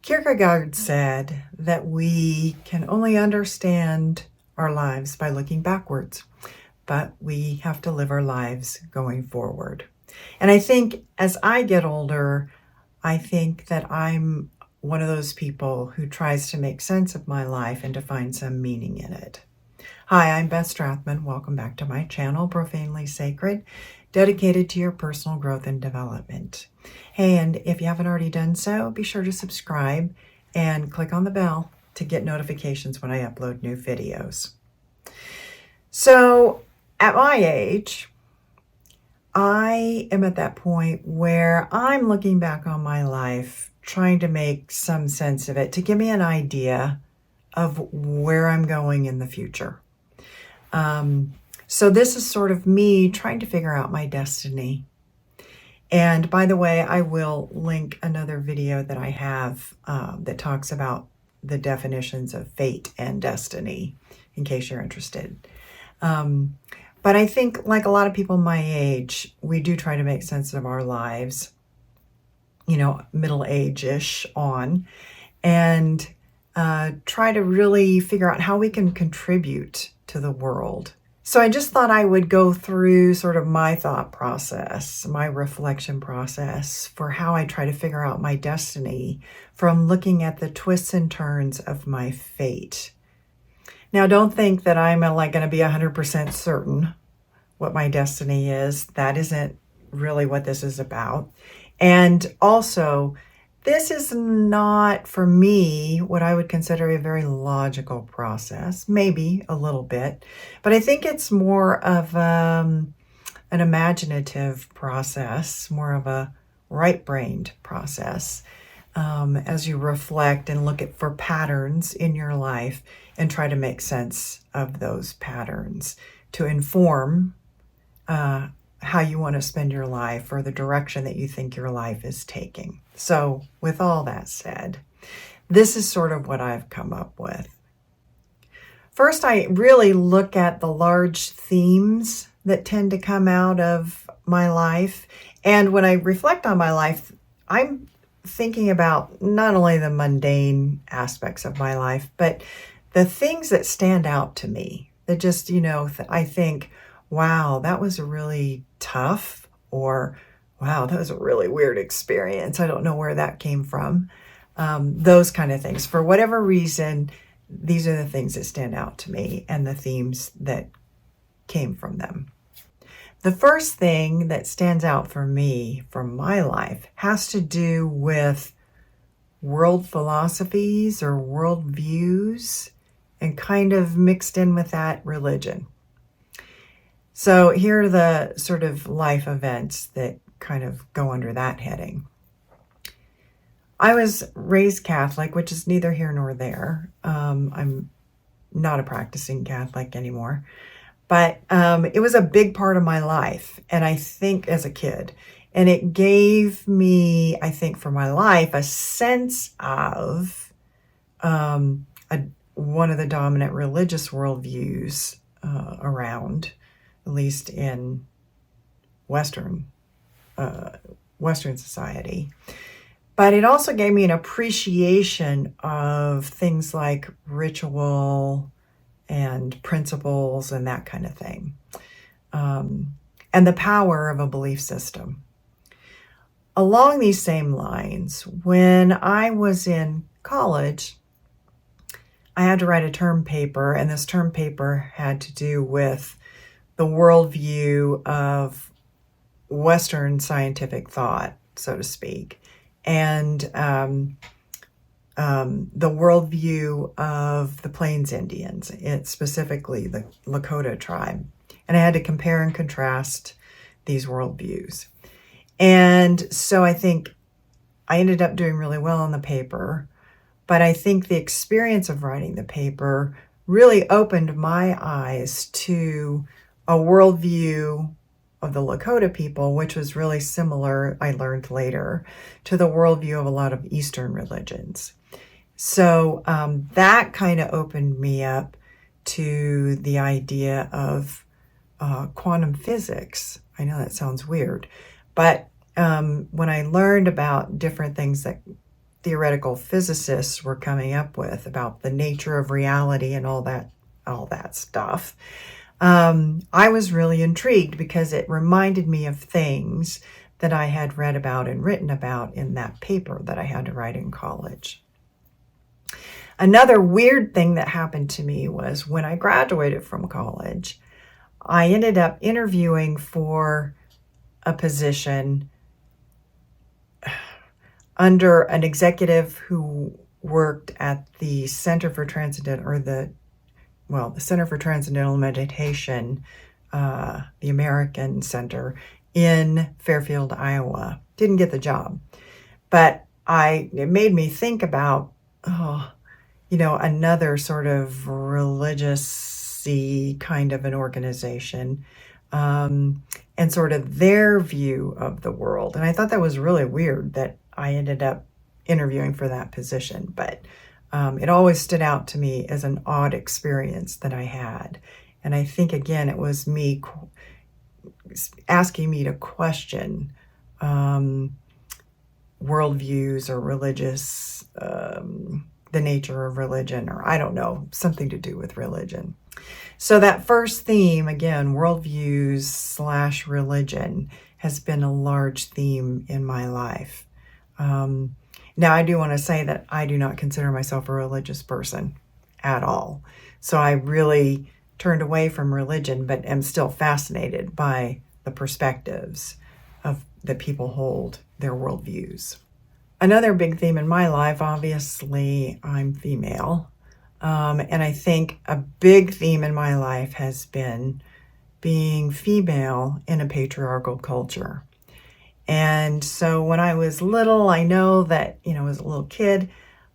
Kierkegaard said that we can only understand our lives by looking backwards, but we have to live our lives going forward. And I think as I get older, I think that I'm one of those people who tries to make sense of my life and to find some meaning in it. Hi, I'm Beth Strathman. Welcome back to my channel, Profanely Sacred, dedicated to your personal growth and development. And if you haven't already done so, be sure to subscribe and click on the bell to get notifications when I upload new videos. So at my age, I am at that point where I'm looking back on my life, trying to make some sense of it, to give me an idea of where I'm going in the future. So this is sort of me trying to figure out my destiny. And by the way, I will link another video that I have that talks about the definitions of fate and destiny, in case you're interested. But I think, like a lot of people my age, we do try to make sense of our lives, middle age-ish on, and try to really figure out how we can contribute to the world. So I just thought I would go through sort of my thought process, my reflection process for how I try to figure out my destiny from looking at the twists and turns of my fate. Now, don't think that I'm going to be 100% certain what my destiny is. That isn't really what this is about. And also, this is not, for me, what I would consider a very logical process, maybe a little bit, but I think it's more of an imaginative process, more of a right-brained process, as you reflect and look for patterns in your life and try to make sense of those patterns to inform how you want to spend your life or the direction that you think your life is taking. So with all that said, this is sort of what I've come up with. First, I really look at the large themes that tend to come out of my life. And when I reflect on my life, I'm thinking about not only the mundane aspects of my life, but the things that stand out to me that just, I think, wow, that was really tough, or wow, that was a really weird experience. I don't know where that came from. Those kind of things. For whatever reason, these are the things that stand out to me and the themes that came from them. The first thing that stands out for me from my life has to do with world philosophies or world views, and kind of mixed in with that, religion. So here are the sort of life events that kind of go under that heading. I was raised Catholic, which is neither here nor there. I'm not a practicing Catholic anymore, but it was a big part of my life, and I think as a kid. And it gave me, I think for my life, a sense of one of the dominant religious worldviews around, at least in Western society. But it also gave me an appreciation of things like ritual and principles and that kind of thing, and the power of a belief system. Along these same lines, when I was in college, I had to write a term paper, and this term paper had to do with the worldview of Western scientific thought, so to speak, and the worldview of the Plains Indians, specifically the Lakota tribe. And I had to compare and contrast these worldviews. And so I think I ended up doing really well on the paper, but I think the experience of writing the paper really opened my eyes to a worldview of the Lakota people, which was really similar, I learned later, to the worldview of a lot of Eastern religions. So that kind of opened me up to the idea of quantum physics. I know that sounds weird, but when I learned about different things that theoretical physicists were coming up with about the nature of reality and all that stuff, I was really intrigued because it reminded me of things that I had read about and written about in that paper that I had to write in college. Another weird thing that happened to me was when I graduated from college, I ended up interviewing for a position under an executive who worked at the Center for Transcendental, the Center for Transcendental Meditation, the American Center in Fairfield, Iowa. Didn't get the job, but it made me think about, another sort of religious-y kind of an organization, and sort of their view of the world. And I thought that was really weird that I ended up interviewing for that position, but it always stood out to me as an odd experience that I had. And I think, again, it was me asking me to question worldviews or religious, the nature of religion, or I don't know, something to do with religion. So that first theme, again, worldviews / religion, has been a large theme in my life. Now, I do want to say that I do not consider myself a religious person at all. So I really turned away from religion, but am still fascinated by the perspectives that people hold, their worldviews. Another big theme in my life, obviously, I'm female. And I think a big theme in my life has been being female in a patriarchal culture. And so when I was little, I know that, as a little kid,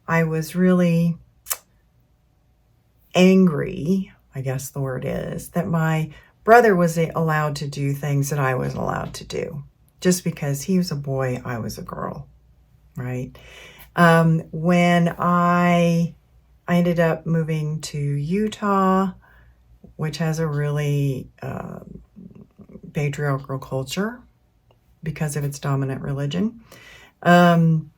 I was really angry, I guess the word is, that my brother was allowed to do things that I was allowed to do. Just because he was a boy, I was a girl, right? When I ended up moving to Utah, which has a really patriarchal culture because of its dominant religion. And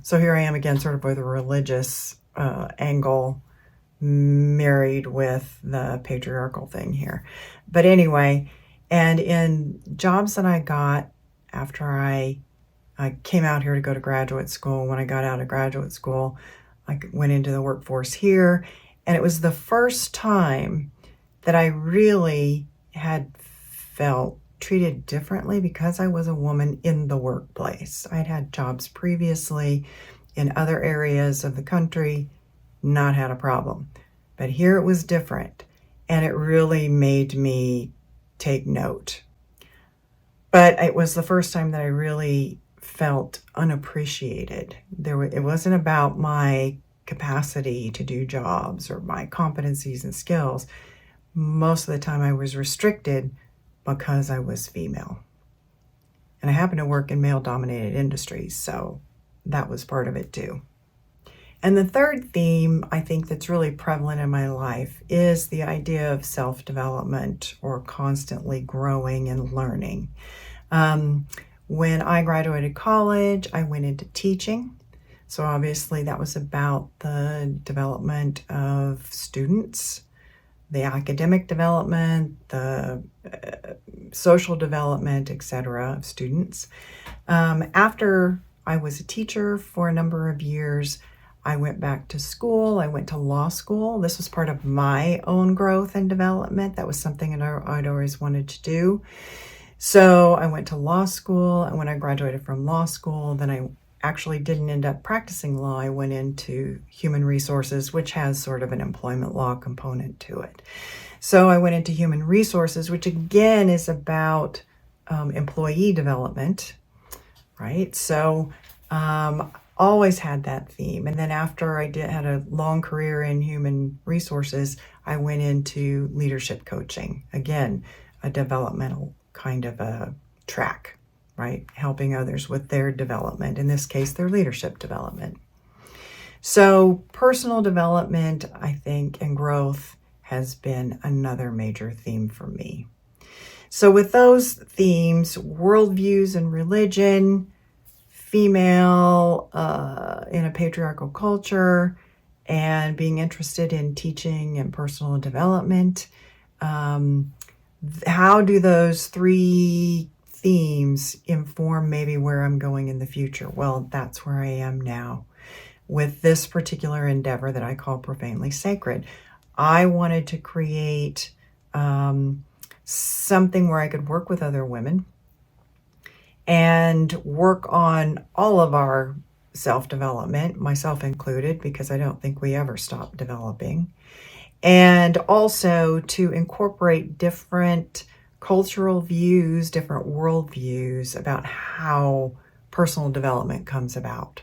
so here I am again, sort of with a religious angle married with the patriarchal thing here. But anyway, and in jobs that I got after I came out here to go to graduate school, when I got out of graduate school, I went into the workforce here, and it was the first time that I really had felt treated differently because I was a woman in the workplace. I'd had jobs previously in other areas of the country, not had a problem. But here it was different, and it really made me take note. But it was the first time that I really felt unappreciated. It wasn't about my capacity to do jobs or my competencies and skills. Most of the time I was restricted because I was female. And I happen to work in male-dominated industries, so that was part of it too. And the third theme, I think, that's really prevalent in my life is the idea of self-development or constantly growing and learning. When I graduated college, I went into teaching. So obviously that was about the development of students, the academic development, the social development, etc. of students. After I was a teacher for a number of years, I went back to school. I went to law school. This was part of my own growth and development. That was something that I'd always wanted to do. So I went to law school, and when I graduated from law school, then I actually didn't end up practicing law. I went into human resources, which has sort of an employment law component to it. So I went into human resources, which again is about employee development, right? So always had that theme. And then after I had a long career in human resources, I went into leadership coaching. Again, a developmental kind of a track, right? Helping others with their development, in this case, their leadership development. So personal development, I think, and growth has been another major theme for me. So with those themes, worldviews and religion, female in a patriarchal culture, and being interested in teaching and personal development. How do those three themes inform maybe where I'm going in the future? Well, that's where I am now with this particular endeavor that I call Profanely Sacred. I wanted to create something where I could work with other women and work on all of our self-development, myself included, because I don't think we ever stop developing. And also to incorporate different cultural views, different worldviews about how personal development comes about.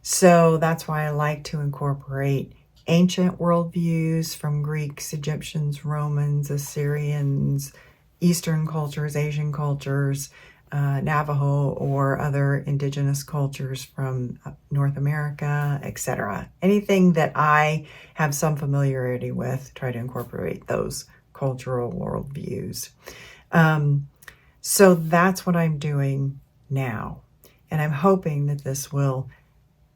So that's why I like to incorporate ancient worldviews from Greeks, Egyptians, Romans, Assyrians, Eastern cultures, Asian cultures, Navajo or other indigenous cultures from North America, etc. Anything that I have some familiarity with, try to incorporate those cultural worldviews. So that's what I'm doing now. And I'm hoping that this will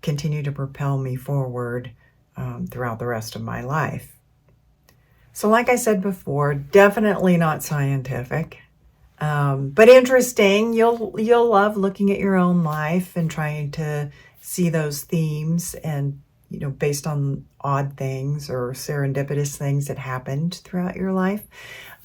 continue to propel me forward throughout the rest of my life. So like I said before, definitely not scientific, but interesting. You'll love looking at your own life and trying to see those themes and, you know, based on odd things or serendipitous things that happened throughout your life,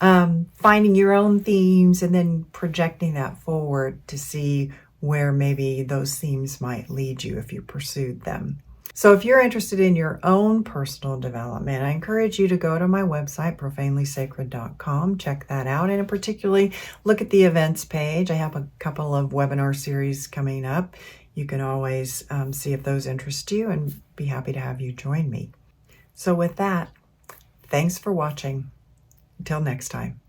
finding your own themes and then projecting that forward to see where maybe those themes might lead you if you pursued them. So if you're interested in your own personal development, I encourage you to go to my website, profanelysacred.com. Check that out, and particularly look at the events page. I have a couple of webinar series coming up. You can always see if those interest you, and be happy to have you join me. So with that, thanks for watching. Until next time.